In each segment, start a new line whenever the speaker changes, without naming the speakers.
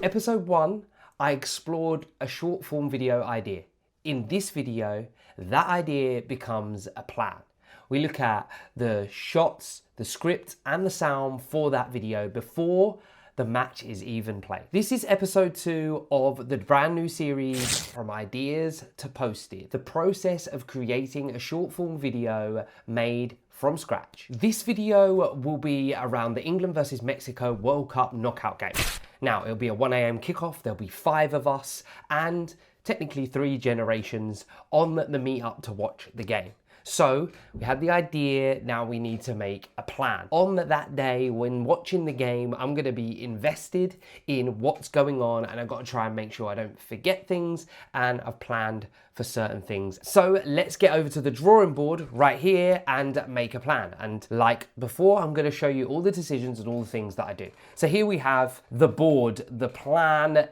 Episode 1, I explored a short form video idea. In this video, that idea becomes a plan. We look at the shots, the script, and the sound for that video before the match is even played. This is episode 2 of the brand new series, From Ideas to Posted, the process of creating a short form video made from scratch. This video will be around the England versus Mexico World Cup knockout game. Now, it'll be a 1 a.m. kickoff, there'll be 5 of us, and technically 3 generations on the meet-up to watch the game. So we had the idea, now we need to make a plan. On that day, when watching the game, I'm gonna be invested in what's going on, and I've got to try and make sure I don't forget things, and I've planned for certain things. So let's get over to the drawing board right here and make a plan. And like before, I'm gonna show you all the decisions and all the things that I do. So here we have the board, the plan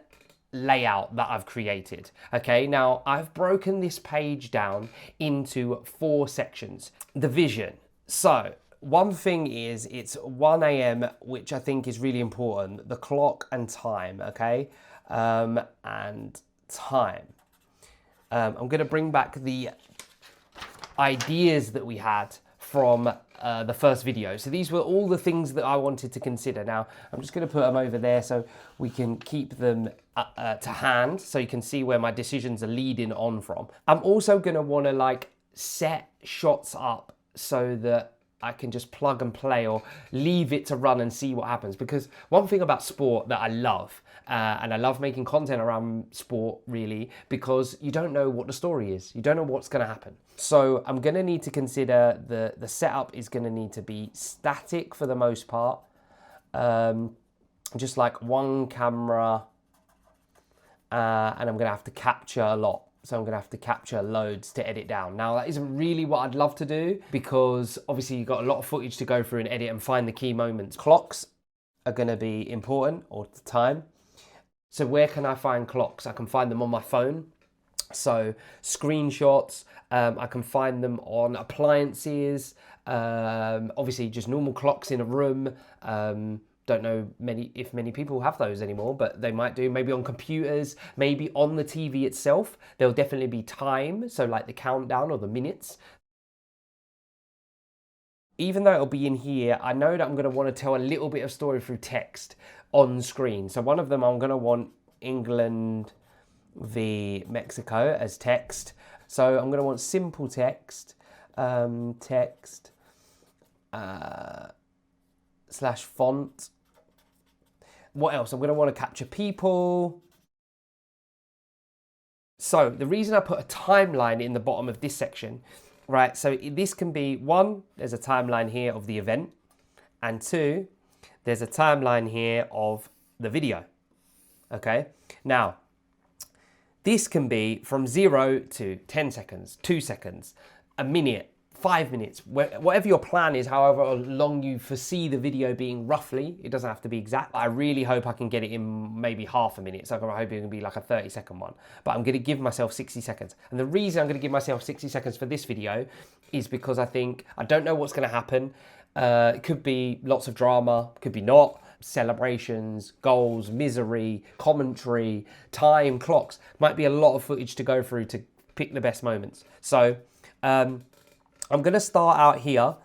layout that I've created. Okay, now I've broken this page down into 4 sections. The vision. So one thing is it's 1 a.m., which I think is really important. The clock and time, okay? And time. I'm gonna bring back the ideas that we had from the first video. So these were all the things that I wanted to consider. Now, I'm just gonna put them over there so we can keep them to hand so you can see where my decisions are leading on from. I'm also gonna wanna like set shots up so that I can just plug and play or leave it to run and see what happens. Because one thing about sport that I love, and I love making content around sport really, because you don't know what the story is. You don't know what's gonna happen. So I'm gonna need to consider the setup is gonna need to be static for the most part. Just like one camera, and I'm gonna have to capture a lot. So I'm gonna have to capture loads to edit down. Now that isn't really what I'd love to do because obviously you've got a lot of footage to go through and edit and find the key moments. Clocks are gonna be important, or the time. So where can I find clocks? I can find them on my phone. So screenshots, I can find them on appliances, obviously just normal clocks in a room. Don't know if many people have those anymore, but they might do. Maybe on computers, maybe on the TV itself. There'll definitely be time, so like the countdown or the minutes. Even though it'll be in here, I know that I'm going to want to tell a little bit of story through text on screen. So one of them, I'm going to want England v Mexico as text. So I'm going to want simple text, slash font. What else? I'm going to want to capture people. So the reason I put a timeline in the bottom of this section, right? So this can be 1, there's a timeline here of the event, and 2, there's a timeline here of the video. Okay. Now, this can be from 0 to 10 seconds, 2 seconds, a minute, 5 minutes, whatever your plan is, however long you foresee the video being roughly. It doesn't have to be exact. I really hope I can get it in maybe half a minute. So I hope it can be like a 30-second one. But I'm going to give myself 60 seconds. And the reason I'm going to give myself 60 seconds for this video is because I don't know what's going to happen. It could be lots of drama, could be not. Celebrations, goals, misery, commentary, time, clocks. Might be a lot of footage to go through to pick the best moments. So, I'm going to start out here,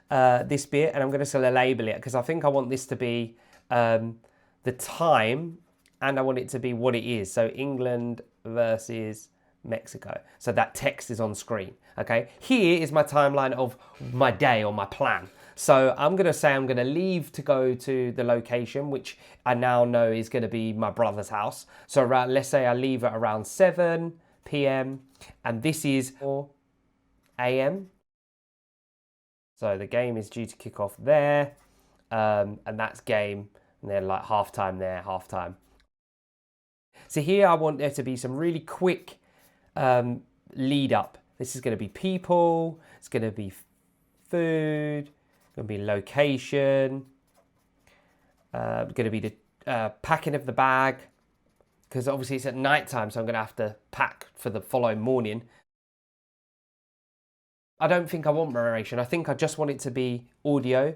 this bit, and I'm going to label it because I think I want this to be the time, and I want it to be what it is. So England versus Mexico. So that text is on screen, okay? Here is my timeline of my day or my plan. So I'm going to say I'm going to leave to go to the location, which I now know is going to be my brother's house. So around, let's say I leave at around 7 p.m. and this is 4 a.m. So the game is due to kick off there, and that's game, and then like halftime there, halftime. So here I want there to be some really quick lead up. This is going to be people, it's going to be food, it's going to be location, going to be the packing of the bag, because obviously it's at night time, so I'm going to have to pack for the following morning. I don't think I want narration. I think I just want it to be audio.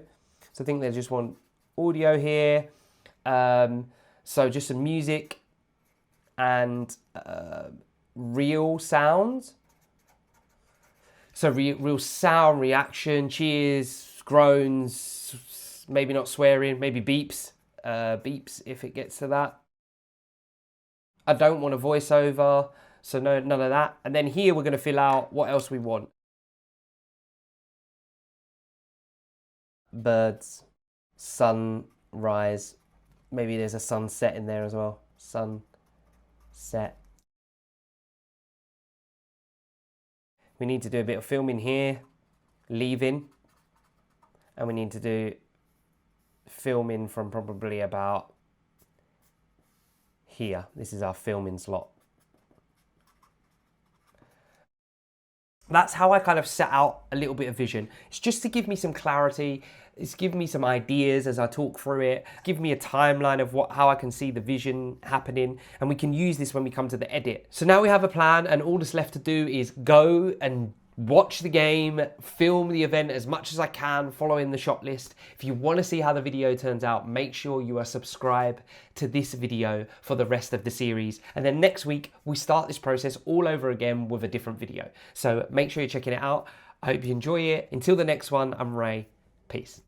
So I think they just want audio here. So just some music and real sounds. So real sound, reaction, cheers, groans, maybe not swearing, maybe beeps, beeps if it gets to that. I don't want a voiceover, so no, none of that. And then here we're going to fill out what else we want. Birds, sunrise, maybe there's a sunset in there as well. Sunset. We need to do a bit of filming here, leaving, and we need to do filming from probably about here. This is our filming slot. That's how I kind of set out a little bit of vision. It's just to give me some clarity. It's give me some ideas as I talk through it. Give me a timeline of how I can see the vision happening. And we can use this when we come to the edit. So now we have a plan, and all that's left to do is go and watch the game, film the event as much as I can, following the shot list. If you want to see how the video turns out, make sure you are subscribed to this video for the rest of the series. And then next week, we start this process all over again with a different video. So make sure you're checking it out. I hope you enjoy it. Until the next one, I'm Ray. Peace.